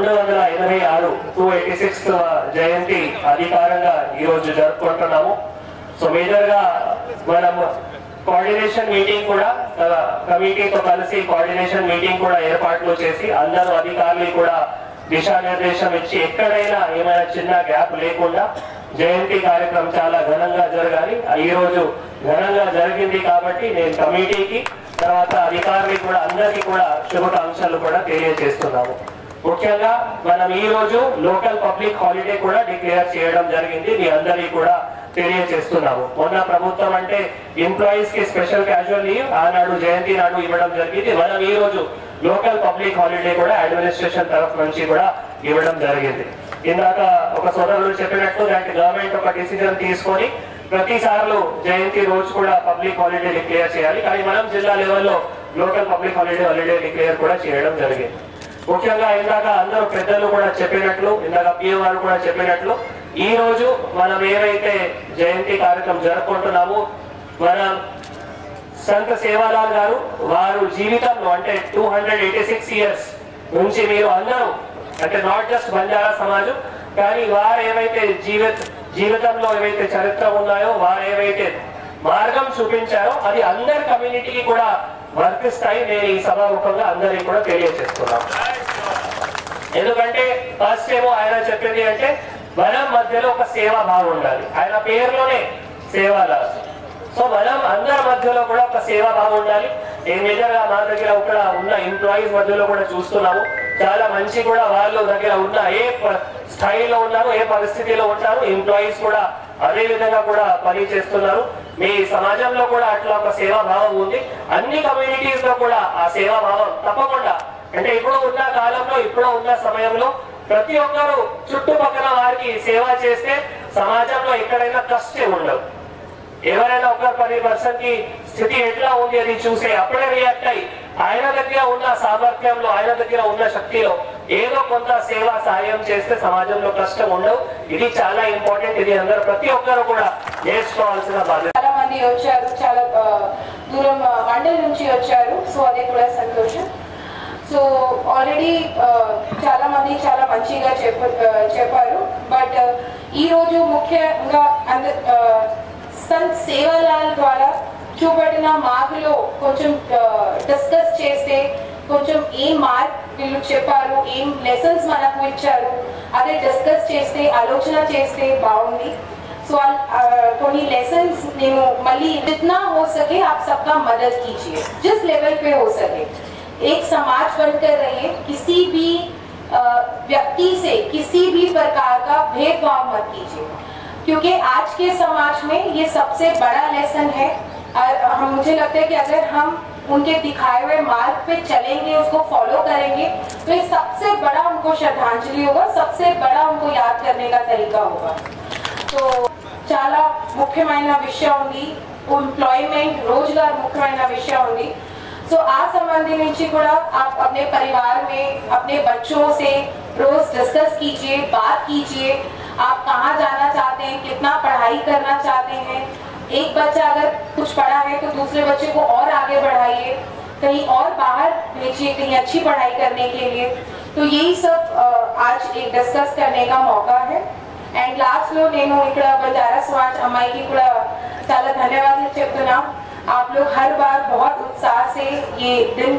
286వ జయంతి అధికారంగా ఈ రోజు జరుపుకుంటున్నాము. సో మేజర్ గా మనం కోఆర్డినేషన్ మీటింగ్ కూడా కమిటీతో కలిసి కోఆర్డినేషన్ మీటింగ్ కూడా ఏర్పాట్లు చేసి అందరూ అధికారులు కూడా దిశానిర్దేశం ఇచ్చి ఎక్కడైనా ఏమైనా చిన్న గ్యాప్ లేకుండా జయంతి కార్యక్రమం చాలా ఘనంగా జరగాలి. ఈ రోజు ఘనంగా జరిగింది కాబట్టి నేను కమిటీకి తర్వాత అధికారులకు కూడా అందరికీ కూడా శుభాకాంక్షలు కూడా తెలియజేస్తున్నాము. ముఖ్యంగా మనం ఈ రోజు లోకల్ పబ్లిక్ హాలిడే కూడా డిక్లేర్ చేయడం జరిగింది. మీ అందరికీ కూడా తెలియజేస్తున్నాము. మొన్న ప్రభుత్వం అంటే ఎంప్లాయీస్ కి స్పెషల్ క్యాజువల్ లీవ్ ఆనాడు జయంతి నాడు ఇవ్వడం జరిగింది. మనం ఈ రోజు లోకల్ పబ్లిక్ హాలిడే కూడా అడ్మినిస్ట్రేషన్ తరఫు నుంచి కూడా ఇవ్వడం జరిగింది. ఇందాక ఒక సోదరులు చెప్పినట్టు దానికి గవర్నమెంట్ ఒక డిసిజన్ తీసుకొని ప్రతిసార్లు జయంతి రోజు కూడా పబ్లిక్ హాలిడే డిక్లేర్ చేయాలి. కానీ మనం జిల్లా లెవెల్లో లోకల్ పబ్లిక్ హాలిడే డిక్లేర్ కూడా చేయడం జరిగింది. ముఖ్యంగా ఇందాక అందరూ పెద్దలు కూడా చెప్పినట్లు, ఇందాక పిఎం గారు కూడా చెప్పినట్లు, ఈ రోజు మనం ఏవైతే జయంతి కార్యక్రమం జరుపుకుంటున్నామో మన సంత సేవాలాల్ గారు వారు జీవితంలో అంటే 286 ఇయర్స్ నుంచి మీరు అందరూ అంటే నాట్ జస్ట్ బంజారా సమాజం కానీ వారు ఏవైతే జీవితంలో ఏవైతే చరిత్ర ఉన్నాయో వారు ఏవైతే మార్గం చూపించారో అది అందరి కమ్యూనిటీకి కూడా వర్తిస్తాయి. నేను ఈ సభాముఖంగా అందరికీ కూడా తెలియజేస్తున్నాను. ఎందుకంటే ఫస్ట్ ఏమో ఆయన చెప్పింది అంటే మనం మధ్యలో ఒక సేవా భావం ఉండాలి. ఆయన పేరులోనే సేవాలాల్. సో మనం అందరి మధ్యలో కూడా ఒక సేవా భావం ఉండాలి. నేను మేజర్ గా మా దగ్గర ఇక్కడ ఉన్న ఎంప్లాయీస్ మధ్యలో కూడా చూస్తున్నాము. చాలా మంచి కూడా వాళ్ళు దగ్గర ఉన్న ఏ స్థాయిలో ఉన్నారు, ఏ పరిస్థితిలో ఉంటారు, ఎంప్లాయీస్ కూడా అదే విధంగా కూడా పని చేస్తున్నారు. మీ సమాజంలో కూడా అట్లా ఒక సేవా భావం ఉంది. అన్ని కమ్యూనిటీస్ లో కూడా ఆ సేవా భావం తప్పకుండా అంటే ఇప్పుడు ఉన్న కాలంలో ఇప్పుడు ఉన్న సమయంలో ప్రతి ఒక్కరు చుట్టుపక్కల వారికి సేవ చేస్తే సమాజంలో ఎక్కడైనా కష్టం ఉండదు. ఎవరైనా ఒక పర్సన్ కి స్థితి ఎట్లా ఉంది అది చూసే అప్పుడే రియాక్ట్ అయ్యి ఆయన దగ్గర ఉన్న సామర్థ్యంలో ఆయన దగ్గర ఉన్న శక్తిలో ఏదో కొంత సేవ సాయం చేస్తే సమాజంలో కష్టం ఉండవు. ఇది చాలా ఇంపార్టెంట్. ఇది అందరూ ప్రతి ఒక్కరు కూడా నేర్చుకోవాల్సిన బాధ్యత. చాలా మంది వచ్చారు, చాలా దూరం మండలి నుంచి వచ్చారు. సో అది కూడా సంతోషం. సో ఆల్రెడీ చాలా మంది చాలా మంచిగా చెప్పారు. బట్ ఈ రోజు ముఖ్యంగా సంత్ సేవాలాల్ ద్వారా చూపడిన మార్కులో కొంచెం డిస్కస్ చేస్తే కొంచెం ఏం మార్క్ వీళ్ళు చెప్పారు, ఏం లెసన్స్ మనకు ఇచ్చారు అదే డిస్కస్ చేస్తే ఆలోచన చేస్తే బాగుంది. సో కొన్ని लेसन्स నేను మళ్ళీ जितना हो सके आप सबका मदद कीजिए जिस लेवल पे हो सके. एक समाज बनकर रहिए. किसी भी व्यक्ति से किसी भी प्रकार का भेदभाव मत कीजिए क्योंकि आज के समाज में ये सबसे बड़ा लेसन है. मुझे लगता है कि अगर हम उनके दिखाए हुए मार्ग पे चलेंगे, उसको फॉलो करेंगे तो ये सबसे बड़ा उनको श्रद्धांजलि होगा, सबसे बड़ा उनको याद करने का तरीका होगा. तो చాలా ముఖ్యమైన విషయం ఉంది. ఎంప్లాయ్మెంట్ रोजगार ముఖ్యమైన విషయం ఉంది. సో ఆ సంబంధం నుంచి కూడా आप अपने परिवार में अपने बच्चों से रोज डिस्कस कीजिए, बात कीजिए. आप कहाँ जाना चाहते हैं, कितना पढ़ाई करना चाहते हैं. एक बच्चा अगर कुछ पढ़ा है तो दूसरे बच्चे को और आगे बढ़ाइए, कहीं और बाहर भेजिए कहीं अच्छी पढ़ाई करने के लिए. तो यही सब आज एक डिस्कस करने का मौका है. అండ్ లాస్ట్ లో నేను ఇక్కడ బంజారా समाज అమ్మాయికి కూడా చాలా ధన్యవాదాలు చెప్తున్నా. आप लोग हर बार बहुत उत्साह से ये दिन